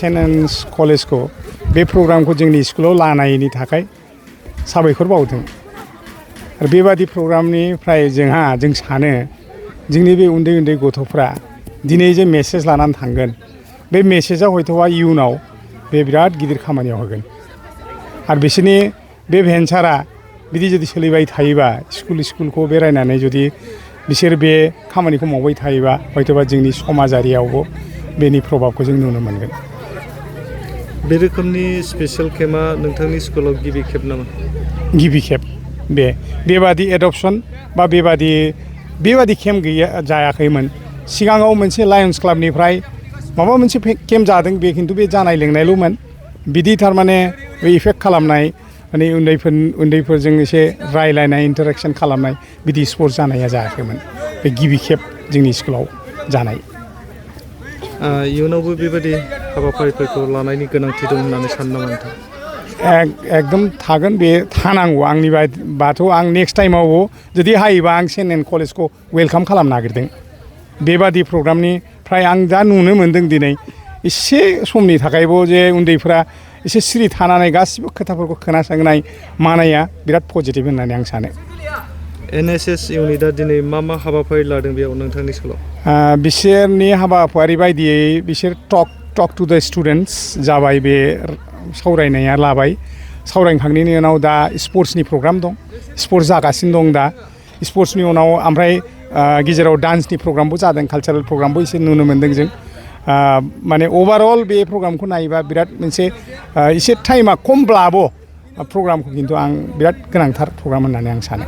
Saint एन्स कलेजखौ बे प्रग्रामखौ जोंनि स्कुलाव लानायनि थाखाय साबायखर बावदों आरो बेबादि प्रग्रामनिफ्राय जों सानो जोंनि बे उन्दै उन्दै गथ'फ्रा दिनै जे मेसेज लानानै थांगोन बे मेसेजआ हयथ'बा इयुनाव बे बिराद गिदिर खामानियाव होगोन आरो बिसोरनि बे भेन्सारा बिदि जुदि सोलिबाय थायोबा स्कुलखौ बेरायनानै जुदि बिसोर बे खामानिखौ मावबाय थायोबा हयथ'बा जोंनि समाजारियावबो बेनि प्रभाबखौ जों नुनो मोनगोन। बे रोखोमनि स्पेशेल केम्पआ नोंथांनि स्कुलाव गिबि खेब नामा? गिबि खेब बेबादि एडप्शन बा बेबादि केम्प जायाखैमोन। सिगाङाव मोनसे लायन्स क्लाबनिफ्राय माबा मोनसे केम्प जादों बे खिन्थु बे जानाय लोंनायल'मोन बिदि थारमाने इफेक्ट खालामनाय माने उन्दैफोरजों एसे रायलायनाय इन्टारेक्शन खालामनाय बिदि स्पर्ट्स जानाया जायाखैमोन। बे गिबि खेब जोंनि स्कुलाव जानाय। इयुनावबो बेबायदि हाबाफारिफोरखौ लानायनि गोनांथि दं होननानै सानो नामा नोंथां? एकदम थागोन बे थानांगौ आंनि बाथ' आं नेक्स्ट टाइमावबो जुदि हायोबा आं सेन्ट एन्ड कलेजखौ वेलकाम खालामनो नागिरदों। बेबादि प्रग्रामनिफ्राय आं दा नुनो मोन्दों दिनै एसे समनि थाखायबो जे उन्दैफ्रा एसे सिरि थानानै गासिबो खोथाफोरखौ खोनासंनाय मानाया बिराद पजिटिभ होननानै आं सानो। NSS इउनिटआ दिनै मा हाबाफारि लादों बेयाव नोंथांनि स्कुलाव? बिसोरनि हाबाफारि बायदियै बिसोर टक टु द स्टुडेन्टस जाबाय बे सावरायनाया लाबाय। सावरायखांनायनि उनाव दा स्पर्ट्सनि प्रग्राम दं। स्पर्ट्स जागासिनो दं दा। स्पर्ट्सनि उनाव ओमफ्राय गेजेराव डान्सनि प्रग्रामबो जादों कालचारेल प्रग्रामबो एसे नुनो मोन्दों जों। माने अभारअल बे प्रग्रामखौ नायोबा बिराद मोनसे एसे टाइमा खमब्लाबो प्रग्रामखौ खिन्थु आं बिराद गोनांथार प्रग्राम होननानै आं सानो।